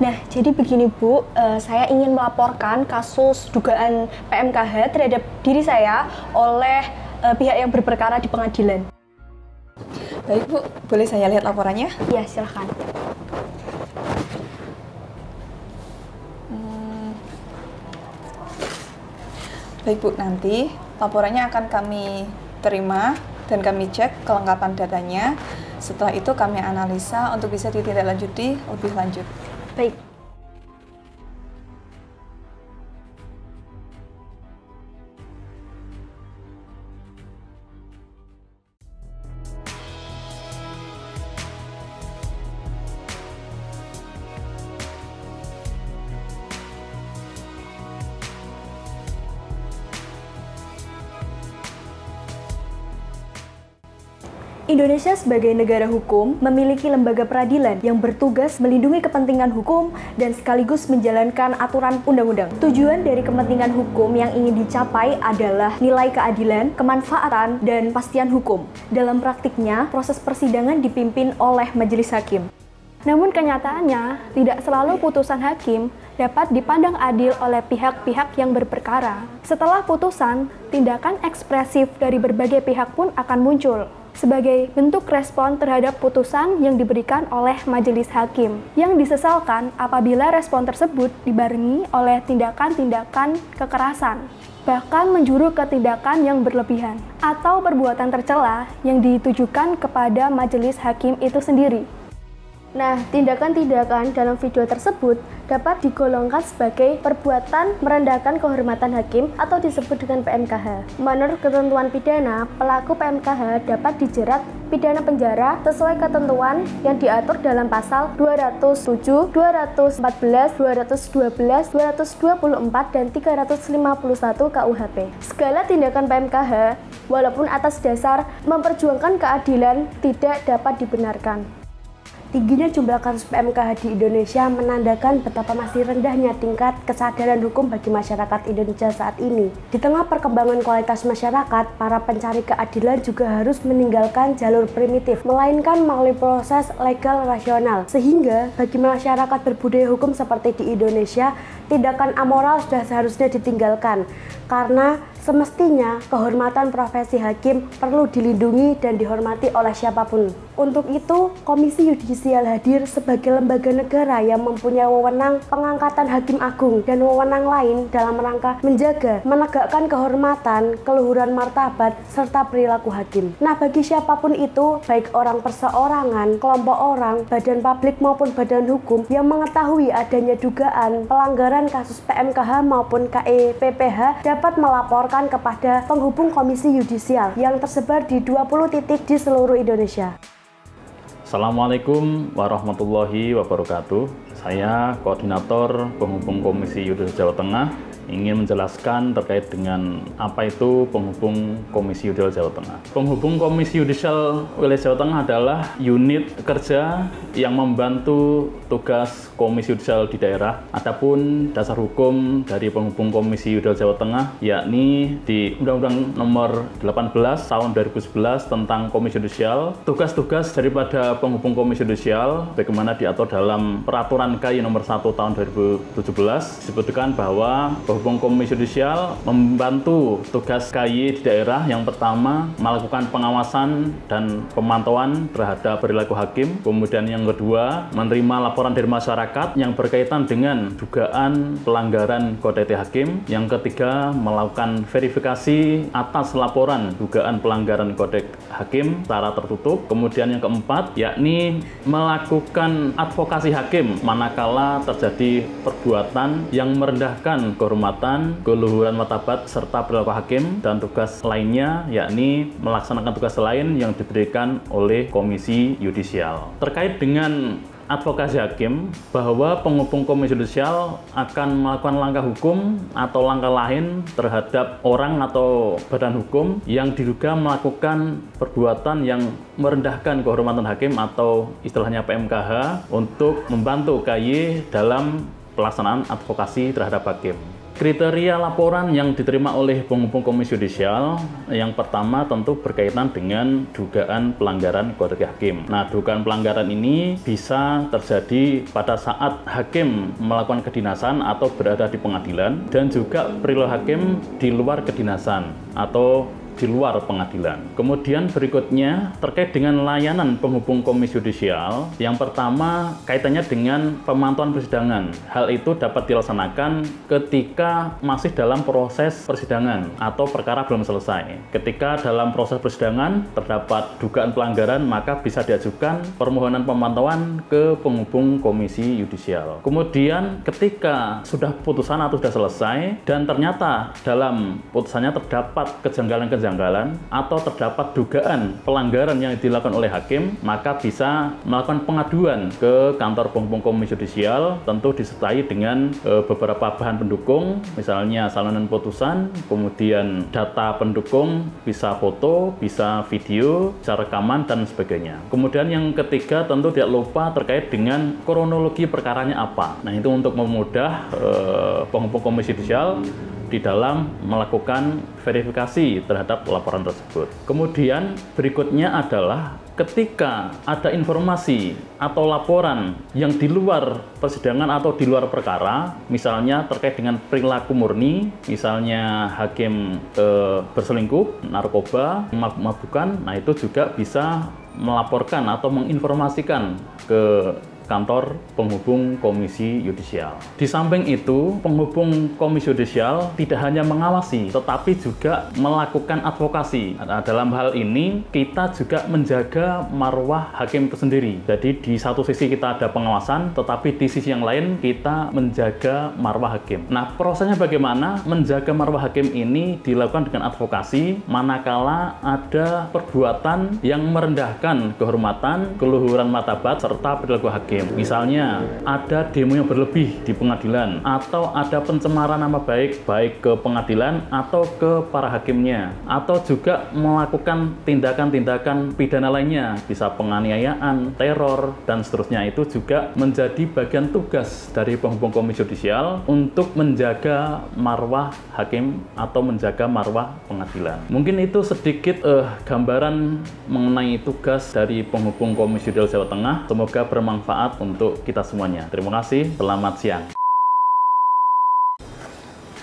Nah, jadi begini Bu, saya ingin melaporkan kasus dugaan PMKH terhadap diri saya oleh pihak yang berperkara di pengadilan. Baik Bu, boleh saya lihat laporannya? Ya, silahkan. Baik Bu, nanti laporannya akan kami terima dan kami cek kelengkapan datanya. Setelah itu kami analisa untuk bisa ditindaklanjuti lebih lanjut. Baik. Indonesia sebagai negara hukum memiliki lembaga peradilan yang bertugas melindungi kepentingan hukum dan sekaligus menjalankan aturan undang-undang. Tujuan dari kepentingan hukum yang ingin dicapai adalah nilai keadilan, kemanfaatan, dan kepastian hukum. Dalam praktiknya, proses persidangan dipimpin oleh majelis hakim. Namun kenyataannya, tidak selalu putusan hakim dapat dipandang adil oleh pihak-pihak yang berperkara. Setelah putusan, tindakan ekspresif dari berbagai pihak pun akan muncul sebagai bentuk respon terhadap putusan yang diberikan oleh majelis hakim, yang disesalkan apabila respon tersebut dibarengi oleh tindakan-tindakan kekerasan, bahkan menjuru ke tindakan yang berlebihan, atau perbuatan tercela yang ditujukan kepada majelis hakim itu sendiri. Nah, tindakan-tindakan dalam video tersebut dapat digolongkan sebagai perbuatan merendahkan kehormatan hakim atau disebut dengan PMKH. Menurut ketentuan pidana, pelaku PMKH dapat dijerat pidana penjara sesuai ketentuan yang diatur dalam pasal 207, 214, 212, 224, dan 351 KUHP. Segala tindakan PMKH, walaupun atas dasar memperjuangkan keadilan, tidak dapat dibenarkan. Tingginya jumlah kasus PMKH di Indonesia menandakan betapa masih rendahnya tingkat kesadaran hukum bagi masyarakat Indonesia saat ini. Di tengah perkembangan kualitas masyarakat, para pencari keadilan juga harus meninggalkan jalur primitif, melainkan melalui proses legal rasional. Sehingga bagi masyarakat berbudaya hukum seperti di Indonesia, tindakan amoral sudah seharusnya ditinggalkan, karena semestinya kehormatan profesi hakim perlu dilindungi dan dihormati oleh siapapun. Untuk itu, Komisi Yudisial hadir sebagai lembaga negara yang mempunyai wewenang pengangkatan hakim agung dan wewenang lain dalam rangka menjaga, menegakkan kehormatan, keluhuran martabat, serta perilaku hakim. Nah, bagi siapapun itu, baik orang perseorangan, kelompok orang, badan publik maupun badan hukum yang mengetahui adanya dugaan pelanggaran kasus PMKH maupun KEPPH dapat melaporkan kepada penghubung Komisi Yudisial yang tersebar di 20 titik di seluruh Indonesia. Assalamualaikum warahmatullahi wabarakatuh. Saya Koordinator Penghubung Komisi Yudisial Jawa Tengah ingin menjelaskan terkait dengan apa itu Penghubung Komisi Yudisial Jawa Tengah. Penghubung Komisi Yudisial Wilayah Jawa Tengah adalah unit kerja yang membantu tugas Komisi Yudisial di daerah. Adapun dasar hukum dari Penghubung Komisi Yudisial Jawa Tengah yakni di Undang-Undang Nomor 18 Tahun 2011 tentang Komisi Yudisial. Tugas-tugas daripada Penghubung Komisi Yudisial bagaimana diatur dalam Peraturan KAI Nomor 1 Tahun 2017 disebutkan bahwa Penghubung Komisi Yudisial membantu tugas KAI di daerah. Yang pertama, melakukan pengawasan dan pemantauan terhadap perilaku hakim. Kemudian yang kedua, menerima laporan dari masyarakat yang berkaitan dengan dugaan pelanggaran kode etik hakim. Yang ketiga, melakukan verifikasi atas laporan dugaan pelanggaran kode etik hakim secara tertutup. Kemudian yang keempat, yakni melakukan advokasi hakim manakala terjadi perbuatan yang merendahkan kehormatan, keluhuran martabat, serta perilaku hakim. Dan tugas lainnya yakni melaksanakan tugas lain yang diberikan oleh Komisi Yudisial. Terkait dengan advokasi hakim, bahwa penghubung Komisi Yudisial akan melakukan langkah hukum atau langkah lain terhadap orang atau badan hukum yang diduga melakukan perbuatan yang merendahkan kehormatan hakim atau istilahnya PMKH untuk membantu KAI dalam pelaksanaan advokasi terhadap hakim. Kriteria laporan yang diterima oleh penghubung komisi yudisial yang pertama tentu berkaitan dengan dugaan pelanggaran kode etik hakim. Nah, dugaan pelanggaran ini bisa terjadi pada saat hakim melakukan kedinasan atau berada di pengadilan dan juga perilaku hakim di luar kedinasan atau di luar pengadilan. Kemudian berikutnya terkait dengan layanan penghubung komisi yudisial, yang pertama kaitannya dengan pemantauan persidangan. Hal itu dapat dilaksanakan ketika masih dalam proses persidangan atau perkara belum selesai. Ketika dalam proses persidangan terdapat dugaan pelanggaran, maka bisa diajukan permohonan pemantauan ke penghubung komisi yudisial. Kemudian ketika sudah putusan atau sudah selesai dan ternyata dalam putusannya terdapat kejanggalan atau terdapat dugaan pelanggaran yang dilakukan oleh hakim, maka bisa melakukan pengaduan ke kantor penghubung komisi yudisial, tentu disertai dengan beberapa bahan pendukung, misalnya salinan putusan, kemudian data pendukung, bisa foto, bisa video, bisa rekaman, dan sebagainya. Kemudian yang ketiga tentu tidak lupa terkait dengan kronologi perkaranya apa. Nah, itu untuk memudah penghubung komisi yudisial di dalam melakukan verifikasi terhadap laporan tersebut. Kemudian berikutnya adalah ketika ada informasi atau laporan yang di luar persidangan atau di luar perkara, misalnya terkait dengan perilaku murni, misalnya hakim berselingkuh, narkoba, mabuk-mabukan, nah itu juga bisa melaporkan atau menginformasikan ke kantor penghubung komisi yudisial. Di samping itu, penghubung komisi yudisial tidak hanya mengawasi, tetapi juga melakukan advokasi. Nah, dalam hal ini, kita juga menjaga marwah hakim itu sendiri. Jadi, di satu sisi kita ada pengawasan, tetapi di sisi yang lain kita menjaga marwah hakim. Nah, prosesnya bagaimana? Menjaga marwah hakim ini dilakukan dengan advokasi, manakala ada perbuatan yang merendahkan kehormatan, keluhuran martabat, serta perilaku hakim. Misalnya ada demo yang berlebih di pengadilan, atau ada pencemaran nama baik ke pengadilan atau ke para hakimnya, atau juga melakukan tindakan-tindakan pidana lainnya, bisa penganiayaan, teror, dan seterusnya. Itu juga menjadi bagian tugas dari penghubung komisi yudisial untuk menjaga marwah hakim atau menjaga marwah pengadilan. Mungkin itu sedikit gambaran mengenai tugas dari penghubung komisi yudisial Jawa Tengah. Semoga bermanfaat untuk kita semuanya. Terima kasih, selamat siang.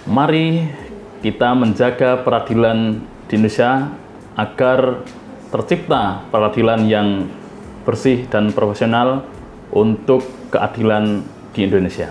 Mari kita menjaga peradilan di Indonesia agar tercipta peradilan yang bersih dan profesional untuk keadilan di Indonesia.